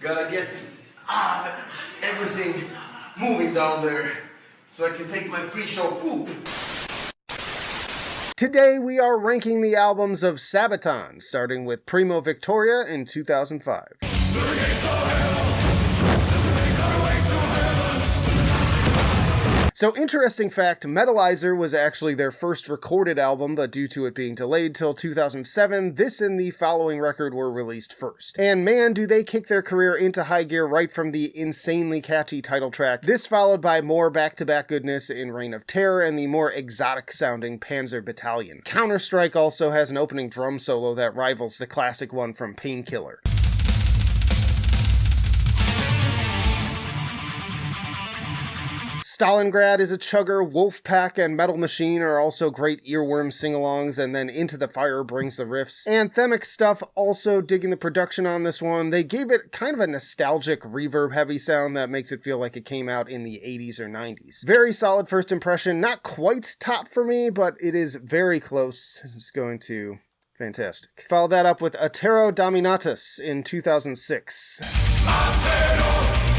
Gotta get everything moving down there so I can take my pre-show poop. Today we are ranking the albums of Sabaton, starting with Primo Victoria in 2005. So, interesting fact, Metalizer was actually their first recorded album, but due to it being delayed till 2007, this and the following record were released first. And man, do they kick their career into high gear right from the insanely catchy title track, this followed by more back-to-back goodness in Reign of Terror and the more exotic-sounding Panzer Battalion. Counter-Strike also has an opening drum solo that rivals the classic one from Painkiller. Stalingrad is a chugger, Wolfpack and Metal Machine are also great earworm sing-alongs, and then Into the Fire brings the riffs. Anthemic Stuff, also digging the production on this one. They gave it kind of a nostalgic reverb-heavy sound that makes it feel like it came out in the 80s or 90s. Very solid first impression, not quite top for me, but it is very close. It's going to... fantastic. Follow that up with Attero Dominatus in 2006. Attero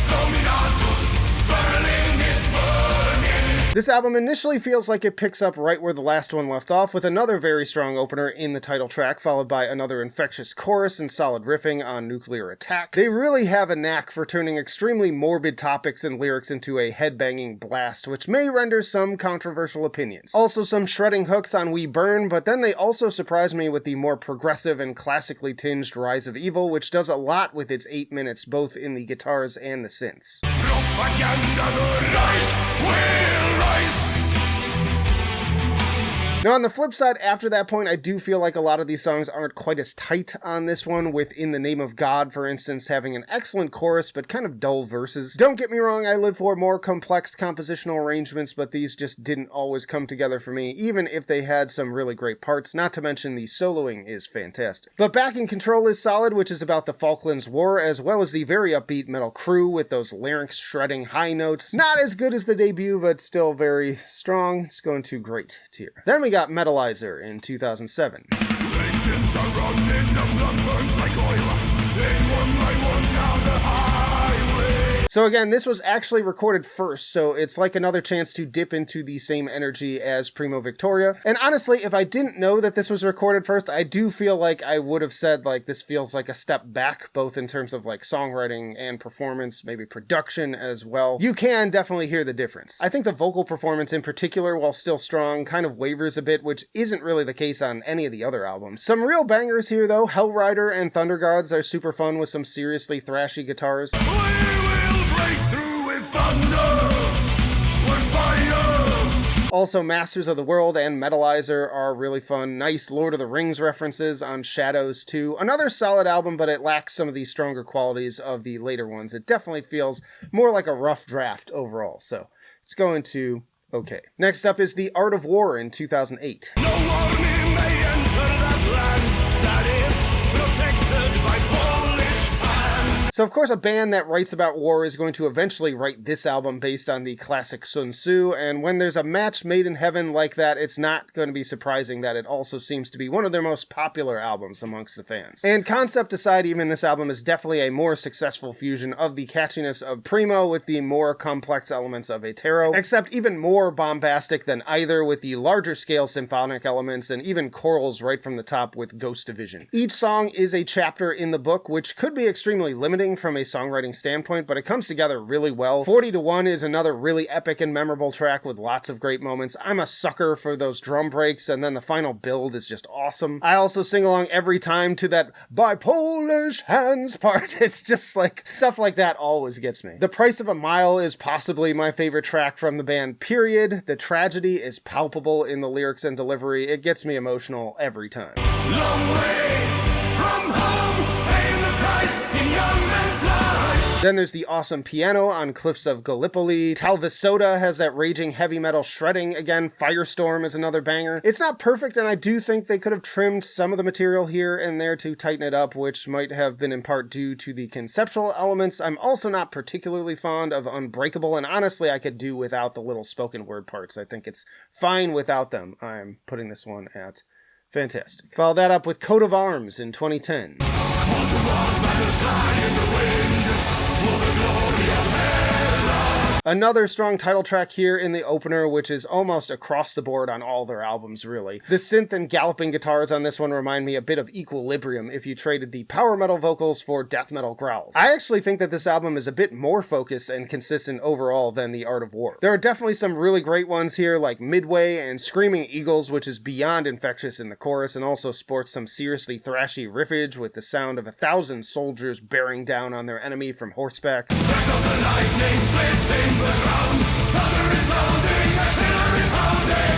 Dominatus, Berlin is burning. This album initially feels like it picks up right where the last one left off, with another very strong opener in the title track, followed by another infectious chorus and solid riffing on Nuclear Attack. They really have a knack for turning extremely morbid topics and lyrics into a headbanging blast, which may render some controversial opinions. Also some shredding hooks on We Burn, but then they also surprise me with the more progressive and classically tinged Rise of Evil, which does a lot with its 8 minutes, both in the guitars and the synths. Propaganda, the light will rise. Now, on the flip side, after that point, I do feel like a lot of these songs aren't quite as tight on this one, with In the Name of God, for instance, having an excellent chorus, but kind of dull verses. Don't get me wrong, I live for more complex compositional arrangements, but these just didn't always come together for me, even if they had some really great parts, not to mention the soloing is fantastic. But Back in Control is solid, which is about the Falklands War, as well as the very upbeat metal crew with those larynx-shredding high notes. Not as good as the debut, but still very strong. It's going to great tier. Then we got Metalizer in 2007. Legends are running, the blood burns like oil. One by one down the highway. So again, this was actually recorded first, so it's like another chance to dip into the same energy as Primo Victoria. And honestly, if I didn't know that this was recorded first, I do feel like I would have said, like, this feels like a step back, both in terms of, like, songwriting and performance, maybe production as well. You can definitely hear the difference. I think the vocal performance in particular, while still strong, kind of wavers a bit, which isn't really the case on any of the other albums. Some real bangers here, though. Hellrider and Thunder Gods are super fun with some seriously thrashy guitars. Also, Masters of the World and Metalizer are really fun. Nice Lord of the Rings references on Shadows too. Another solid album, but it lacks some of the stronger qualities of the later ones. It definitely feels more like a rough draft overall, so it's going to okay. Next up is The Art of War in 2008. No army may enter that land that is protected by Polish hands. So of course a band that writes about war is going to eventually write this album based on the classic Sun Tzu, and when there's a match made in heaven like that, it's not going to be surprising that it also seems to be one of their most popular albums amongst the fans. And concept aside, even this album is definitely a more successful fusion of the catchiness of Primo with the more complex elements of Attero, except even more bombastic than either, with the larger scale symphonic elements and even chorals right from the top with Ghost Division. Each song is a chapter in the book, which could be extremely limiting from a songwriting standpoint, but it comes together really well. 40 to 1 is another really epic and memorable track with lots of great moments. I'm a sucker for those drum breaks, and then the final build is just awesome. I also sing along every time to that "by Polish hands" part. It's just like, stuff like that always gets me. The Price of a Mile is possibly my favorite track from the band, period. The tragedy is palpable in the lyrics and delivery. It gets me emotional every time. Long way from home, paying the price in young men's lives. Then there's the awesome piano on Cliffs of Gallipoli. Talvisoda has that raging heavy metal shredding. Again, Firestorm is another banger. It's not perfect, and I do think they could have trimmed some of the material here and there to tighten it up, which might have been in part due to the conceptual elements. I'm also not particularly fond of Unbreakable, and honestly, I could do without the little spoken word parts. I think it's fine without them. I'm putting this one at fantastic. Follow that up with Coat of Arms in 2010. Coat of Arms, banners fly in the wind. Another strong title track here in the opener, which is almost across the board on all their albums, really. The synth and galloping guitars on this one remind me a bit of Equilibrium if you traded the power metal vocals for death metal growls. I actually think that this album is a bit more focused and consistent overall than The Art of War. There are definitely some really great ones here, like Midway and Screaming Eagles, which is beyond infectious in the chorus and also sports some seriously thrashy riffage with the sound of 1,000 soldiers bearing down on their enemy from horseback.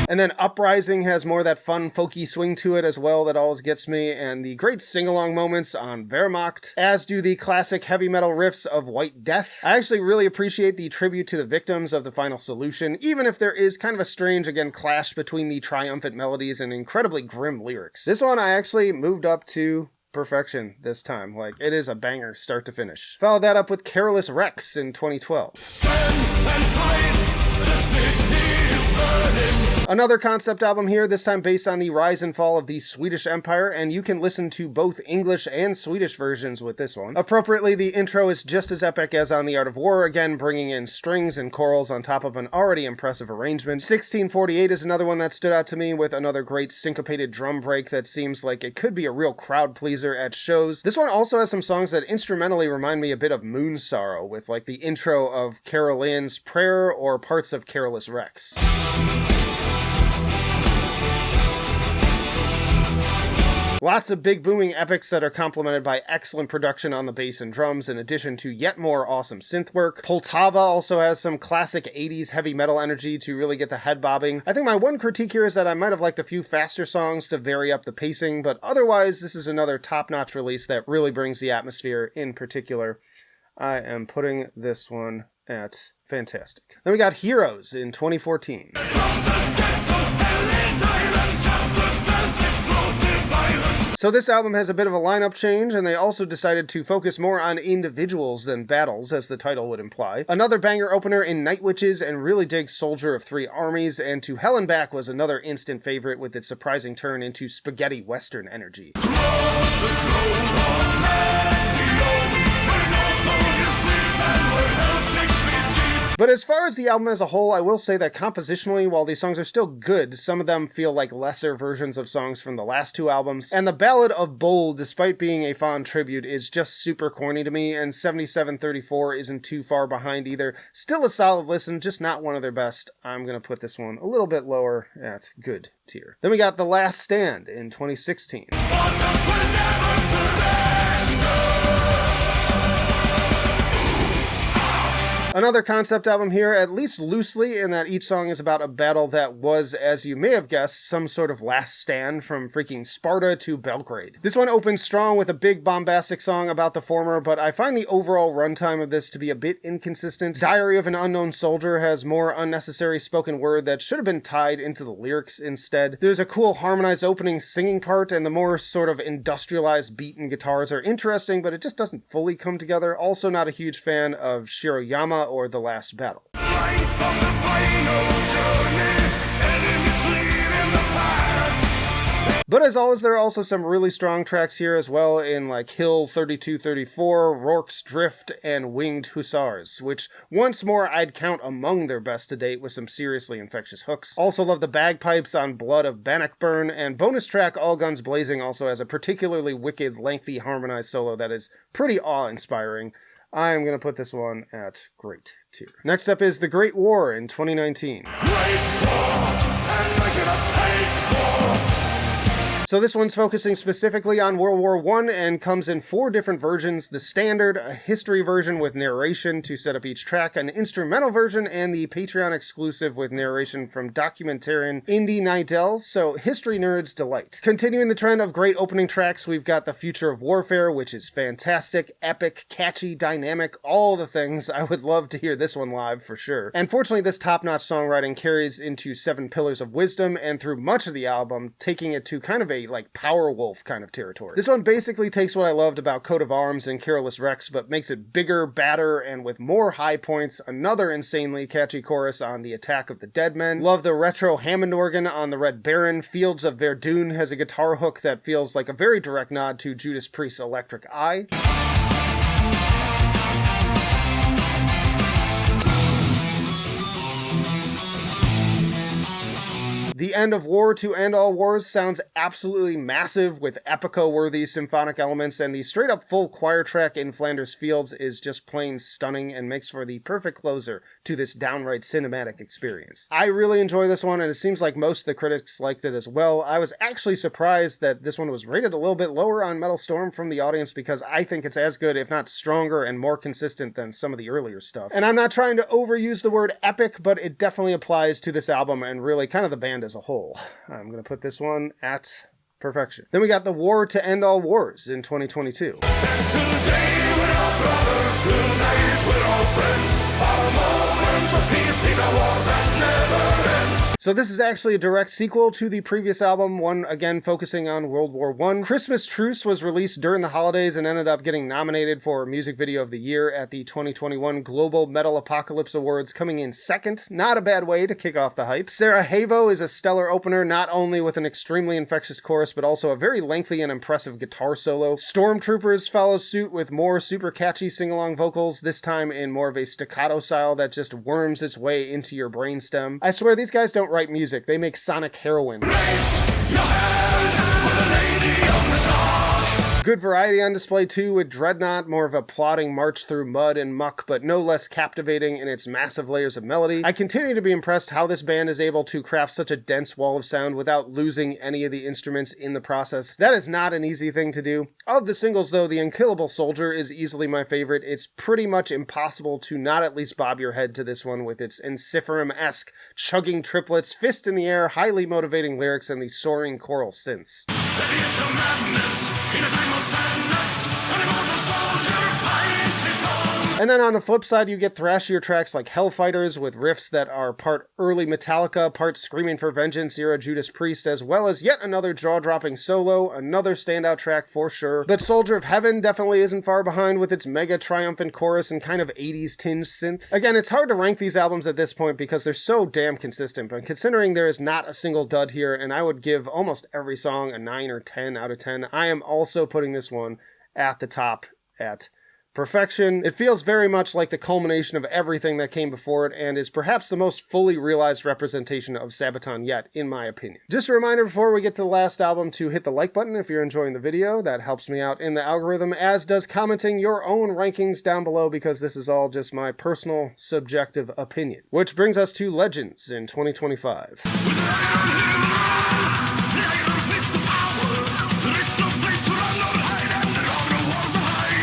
And then Uprising has more of that fun, folky swing to it as well that always gets me, and the great sing-along moments on Wehrmacht, as do the classic heavy metal riffs of White Death. I actually really appreciate the tribute to the victims of The Final Solution, even if there is kind of a strange, again, clash between the triumphant melodies and incredibly grim lyrics. This one I actually moved up to perfection this time. Like, it is a banger start to finish. Follow that up with Carolus Rex in 2012. Another concept album here, this time based on the rise and fall of the Swedish Empire, and you can listen to both English and Swedish versions with this one. Appropriately, the intro is just as epic as on The Art of War, again bringing in strings and chorals on top of an already impressive arrangement. 1648 is another one that stood out to me, with another great syncopated drum break that seems like it could be a real crowd pleaser at shows. This one also has some songs that instrumentally remind me a bit of Moon Sorrow, with like the intro of Carol Ann's Prayer or parts of Carolus Rex. Lots of big booming epics that are complemented by excellent production on the bass and drums, in addition to yet more awesome synth work. Poltava also has some classic 80s heavy metal energy to really get the head bobbing. I think my one critique here is that I might have liked a few faster songs to vary up the pacing, but otherwise this is another top-notch release that really brings the atmosphere in particular. I am putting this one at fantastic. Then we got Heroes in 2014. So this album has a bit of a lineup change, and they also decided to focus more on individuals than battles, as the title would imply. Another banger opener in Night Witches, and really dig Soldier of Three Armies, and To Hell and Back was another instant favorite with its surprising turn into spaghetti western energy. But as far as the album as a whole, I will say that compositionally, while these songs are still good, some of them feel like lesser versions of songs from the last two albums. And the Ballad of Bold, despite being a fond tribute, is just super corny to me, and 7734 isn't too far behind either. Still a solid listen, just not one of their best. I'm gonna put this one a little bit lower at good tier. Then we got The Last Stand in 2016. Another concept album here, at least loosely, in that each song is about a battle that was, as you may have guessed, some sort of last stand from freaking Sparta to Belgrade. This one opens strong with a big bombastic song about the former, but I find the overall runtime of this to be a bit inconsistent. Diary of an Unknown Soldier has more unnecessary spoken word that should have been tied into the lyrics instead. There's a cool harmonized opening singing part, and the more sort of industrialized beat and guitars are interesting, but it just doesn't fully come together. Also not a huge fan of Shiroyama or The Last Battle. But as always, there are also some really strong tracks here as well in like Hill 3234, Rourke's Drift, and Winged Hussars, which once more I'd count among their best to date with some seriously infectious hooks. Also love the bagpipes on Blood of Bannockburn, and bonus track All Guns Blazing also has a particularly wicked, lengthy harmonized solo that is pretty awe-inspiring. I'm going to put this one at great tier. Next up is The Great War in 2019. Great War, and make it a take war. So this one's focusing specifically on World War I and comes in 4 different versions: the standard, a history version with narration to set up each track, an instrumental version, and the Patreon exclusive with narration from documentarian Indy Nidell, so history nerds delight. Continuing the trend of great opening tracks, we've got The Future of Warfare, which is fantastic, epic, catchy, dynamic, all the things. I would love to hear this one live for sure. And fortunately, this top-notch songwriting carries into 7 Pillars of Wisdom and through much of the album, taking it to kind of a like Power Wolf kind of territory. This one basically takes what I loved about Coat of Arms and Carolus Rex, but makes it bigger, badder, and with more high points. Another insanely catchy chorus on The Attack of the Dead Men. Love the retro Hammond organ on The Red Baron. Fields of Verdun has a guitar hook that feels like a very direct nod to Judas Priest's Electric Eye. The end of War to End All Wars sounds absolutely massive with Epico-worthy symphonic elements, and the straight-up full choir track in Flanders Fields is just plain stunning and makes for the perfect closer to this downright cinematic experience. I really enjoy this one, and it seems like most of the critics liked it as well. I was actually surprised that this one was rated a little bit lower on Metal Storm from the audience, because I think it's as good, if not stronger and more consistent than some of the earlier stuff. And I'm not trying to overuse the word epic, but it definitely applies to this album and really kind of the band as a whole. I'm going to put this one at perfection. Then we got The War to End All Wars in 2022. Today we're all brothers, tonight we're all friends. Our moment of peace in a war that never ends. So this is actually a direct sequel to the previous album, one again focusing on World War I. Christmas Truce was released during the holidays and ended up getting nominated for Music Video of the Year at the 2021 Global Metal Apocalypse Awards, coming in second. Not a bad way to kick off the hype. Sarajevo is a stellar opener, not only with an extremely infectious chorus, but also a very lengthy and impressive guitar solo. Stormtroopers follows suit with more super catchy sing-along vocals, this time in more of a staccato style that just worms its way into your brainstem. I swear these guys don't write music, they make sonic heroin. Raise your hand for the lady of the dark. Good variety on display too, with Dreadnought, more of a plodding march through mud and muck, but no less captivating in its massive layers of melody. I continue to be impressed how this band is able to craft such a dense wall of sound without losing any of the instruments in the process. That is not an easy thing to do. Of the singles though, The Unkillable Soldier is easily my favorite. It's pretty much impossible to not at least bob your head to this one with its Enciferum-esque chugging triplets, fist in the air, highly motivating lyrics, and the soaring choral synths. And then on the flip side, you get thrashier tracks like Hellfighters with riffs that are part early Metallica, part Screaming for Vengeance era Judas Priest, as well as yet another jaw-dropping solo, another standout track for sure. But Soldier of Heaven definitely isn't far behind with its mega triumphant chorus and kind of 80s tinged synth. Again, it's hard to rank these albums at this point because they're so damn consistent, but considering there is not a single dud here, and I would give almost every song a 9 or 10 out of 10, I am also putting this one at the top at perfection. It feels very much like the culmination of everything that came before it, and is perhaps the most fully realized representation of Sabaton yet, in my opinion. Just a reminder before we get to the last album to hit the like button if you're enjoying the video. That helps me out in the algorithm, as does commenting your own rankings down below, because this is all just my personal subjective opinion. Which brings us to Legends in 2025.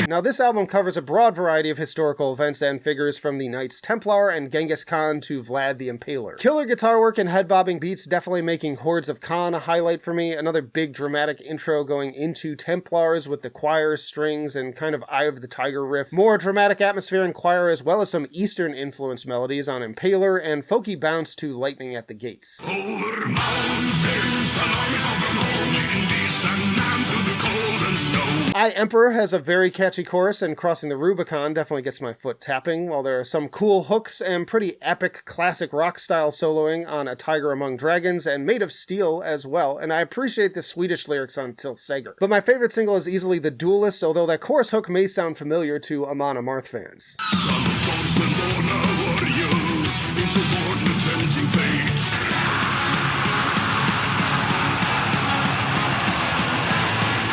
Now, this album covers a broad variety of historical events and figures, from the Knights Templar and Genghis Khan to Vlad the Impaler. Killer guitar work and head-bobbing beats definitely making Hordes of Khan a highlight for me. Another big dramatic intro going into Templars with the choir, strings, and kind of Eye of the Tiger riff. More dramatic atmosphere in choir, as well as some Eastern-influenced melodies on Impaler, and folky bounce to Lightning at the Gates. Over mountains, along over morning, east and down through the cold and snow. I Emperor has a very catchy chorus, and Crossing the Rubicon definitely gets my foot tapping, while there are some cool hooks and pretty epic classic rock style soloing on A Tiger Among Dragons and Made of Steel as well, and I appreciate the Swedish lyrics on Till Seger. But my favorite single is easily The Duelist, although that chorus hook may sound familiar to Amon Amarth fans. Some folks were born a warrior, insubordinate tempting fate.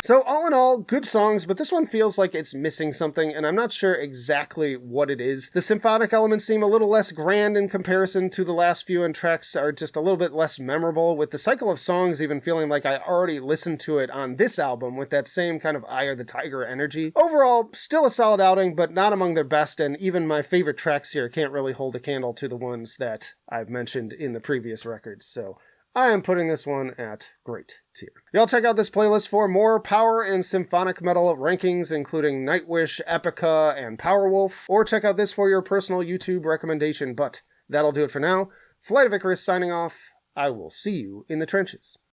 So all in all, good songs, but this one feels like it's missing something, and I'm not sure exactly what it is. The symphonic elements seem a little less grand in comparison to the last few, and tracks are just a little bit less memorable, with the cycle of songs even feeling like I already listened to it on this album with that same kind of Eye of the Tiger energy. Overall, still a solid outing, but not among their best, and even my favorite tracks here can't really hold a candle to the ones that I've mentioned in the previous records, so I am putting this one at great tier. Y'all check out this playlist for more power and symphonic metal rankings, including Nightwish, Epica, and Powerwolf, or check out this for your personal YouTube recommendation, but that'll do it for now. Flight of Icarus signing off. I will see you in the trenches.